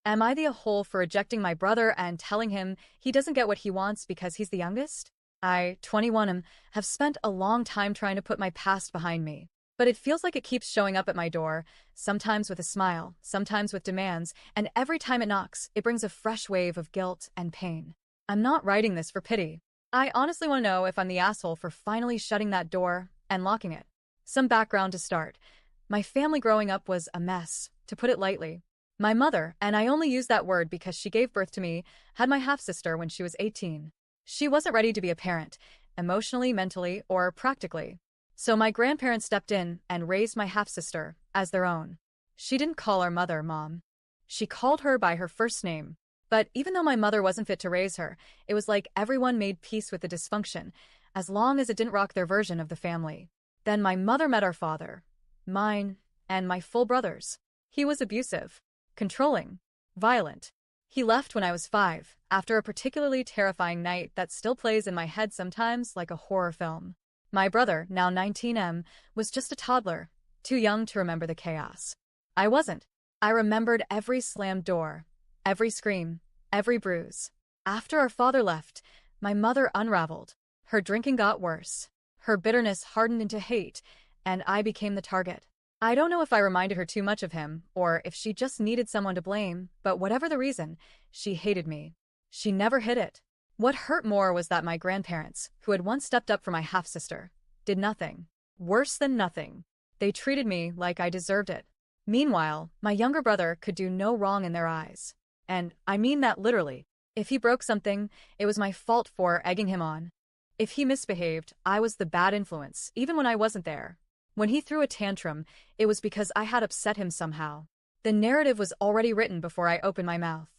Am I the a-hole for rejecting my brother and telling him he doesn't get what he wants because he's the youngest? I, 21, have spent a long time trying to put my past behind me. But it feels like it keeps showing up at my door, sometimes with a smile, sometimes with demands, and every time it knocks, it brings a fresh wave of guilt and pain. I'm not writing this for pity. I honestly want to know if I'm the asshole for finally shutting that door and locking it. Some background to start. My family growing up was a mess, to put it lightly. My mother, and I only use that word because she gave birth to me, had my half-sister when she was 18. She wasn't ready to be a parent, emotionally, mentally, or practically. So my grandparents stepped in and raised my half-sister as their own. She didn't call our mother Mom. She called her by her first name. But even though my mother wasn't fit to raise her, it was like everyone made peace with the dysfunction, as long as it didn't rock their version of the family. Then my mother met our father, mine, and my full brother's. He was abusive, controlling, violent. He left when I was 5, after a particularly terrifying night that still plays in my head sometimes like a horror film. My brother, now 19, was just a toddler, too young to remember the chaos. I wasn't. I remembered every slammed door, every scream, every bruise. After our father left, my mother unraveled. Her drinking got worse. Her bitterness hardened into hate, and I became the target. I don't know if I reminded her too much of him, or if she just needed someone to blame, but whatever the reason, she hated me. She never hid it. What hurt more was that my grandparents, who had once stepped up for my half-sister, did nothing. Worse than nothing. They treated me like I deserved it. Meanwhile, my younger brother could do no wrong in their eyes. And I mean that literally. If he broke something, it was my fault for egging him on. If he misbehaved, I was the bad influence, even when I wasn't there. When he threw a tantrum, it was because I had upset him somehow. The narrative was already written before I opened my mouth.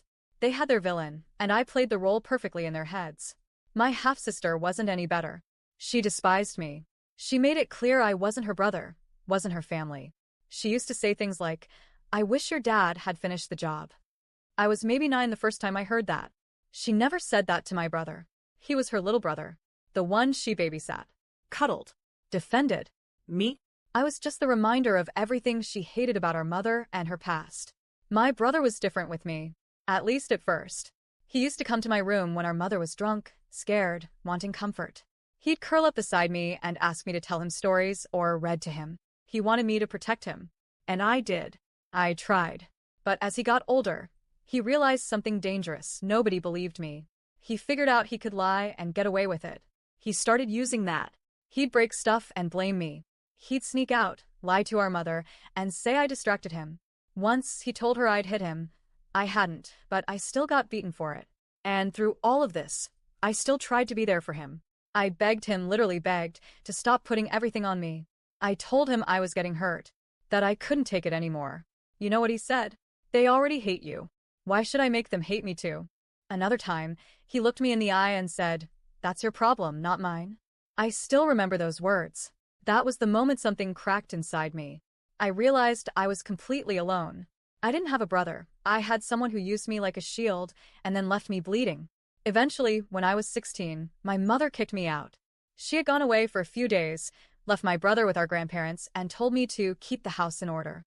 They had their villain, and I played the role perfectly in their heads. My half-sister wasn't any better. She despised me. She made it clear I wasn't her brother, wasn't her family. She used to say things like, "I wish your dad had finished the job." I was maybe 9 the first time I heard that. She never said that to my brother. He was her little brother, the one she babysat, cuddled, defended. Me? I was just the reminder of everything she hated about our mother and her past. My brother was different with me. At least at first. He used to come to my room when our mother was drunk, scared, wanting comfort. He'd curl up beside me and ask me to tell him stories or read to him. He wanted me to protect him. And I did. I tried. But as he got older, he realized something dangerous. Nobody believed me. He figured out he could lie and get away with it. He started using that. He'd break stuff and blame me. He'd sneak out, lie to our mother, and say I distracted him. Once, he told her I'd hit him. I hadn't, but I still got beaten for it. And through all of this, I still tried to be there for him. I begged him, literally begged, to stop putting everything on me. I told him I was getting hurt, that I couldn't take it anymore. You know what he said? "They already hate you. Why should I make them hate me too?" Another time, he looked me in the eye and said, "That's your problem, not mine." I still remember those words. That was the moment something cracked inside me. I realized I was completely alone. I didn't have a brother. I had someone who used me like a shield and then left me bleeding. Eventually, when I was 16, my mother kicked me out. She had gone away for a few days, left my brother with our grandparents, and told me to keep the house in order.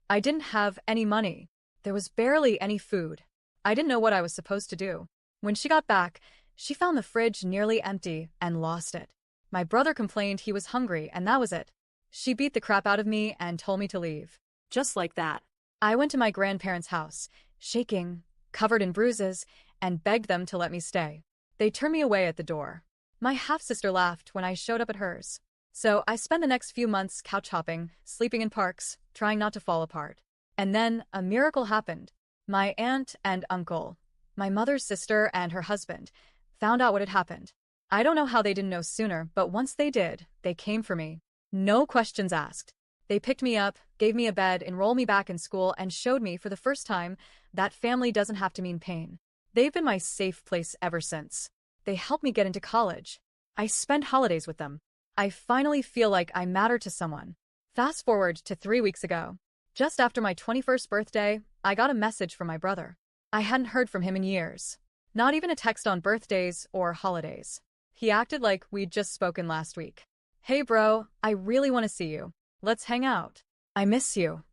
I didn't have any money. There was barely any food. I didn't know what I was supposed to do. When she got back, she found the fridge nearly empty and lost it. My brother complained he was hungry, and that was it. She beat the crap out of me and told me to leave. Just like that. I went to my grandparents' house, shaking, covered in bruises, and begged them to let me stay. They turned me away at the door. My half-sister laughed when I showed up at hers. So I spent the next few months couch hopping, sleeping in parks, trying not to fall apart. And then a miracle happened. My aunt and uncle, my mother's sister and her husband, found out what had happened. I don't know how they didn't know sooner, but once they did, they came for me. No questions asked. They picked me up, gave me a bed, enrolled me back in school, and showed me for the first time that family doesn't have to mean pain. They've been my safe place ever since. They helped me get into college. I spend holidays with them. I finally feel like I matter to someone. Fast forward to 3 weeks ago. Just after my 21st birthday, I got a message from my brother. I hadn't heard from him in years. Not even a text on birthdays or holidays. He acted like we'd just spoken last week. "Hey bro, I really want to see you. Let's hang out. I miss you."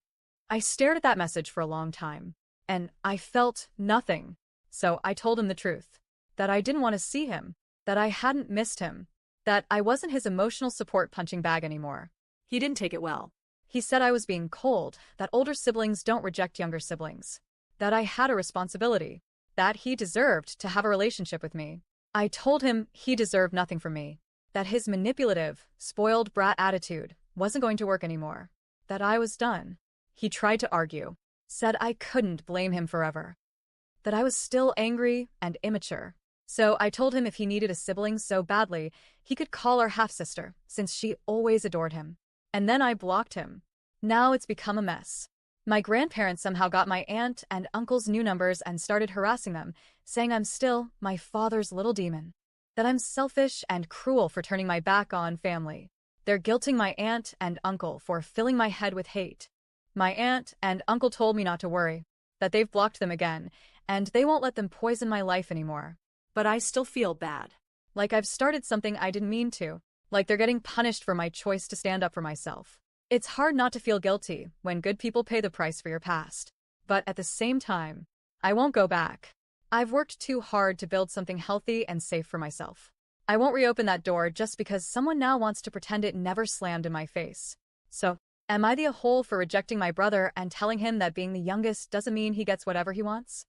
I stared at that message for a long time. and I felt nothing. So I told him the truth. That I didn't want to see him. That I hadn't missed him. That I wasn't his emotional support punching bag anymore. He didn't take it well. He said I was being cold, that older siblings don't reject younger siblings. That I had a responsibility. That he deserved to have a relationship with me. I told him he deserved nothing from me. That his manipulative, spoiled brat attitude wasn't going to work anymore. That I was done. He tried to argue. Said I couldn't blame him forever. That I was still angry and immature. So I told him if he needed a sibling so badly, he could call our half-sister, since she always adored him. And then I blocked him. Now it's become a mess. My grandparents somehow got my aunt and uncle's new numbers and started harassing them, saying I'm still my father's little demon. That I'm selfish and cruel for turning my back on family. They're guilting my aunt and uncle for filling my head with hate. My aunt and uncle told me not to worry, that they've blocked them again, and they won't let them poison my life anymore. But I still feel bad. Like I've started something I didn't mean to. Like they're getting punished for my choice to stand up for myself. It's hard not to feel guilty when good people pay the price for your past. But at the same time, I won't go back. I've worked too hard to build something healthy and safe for myself. I won't reopen that door just because someone now wants to pretend it never slammed in my face. So, am I the a-hole for rejecting my brother and telling him that being the youngest doesn't mean he gets whatever he wants?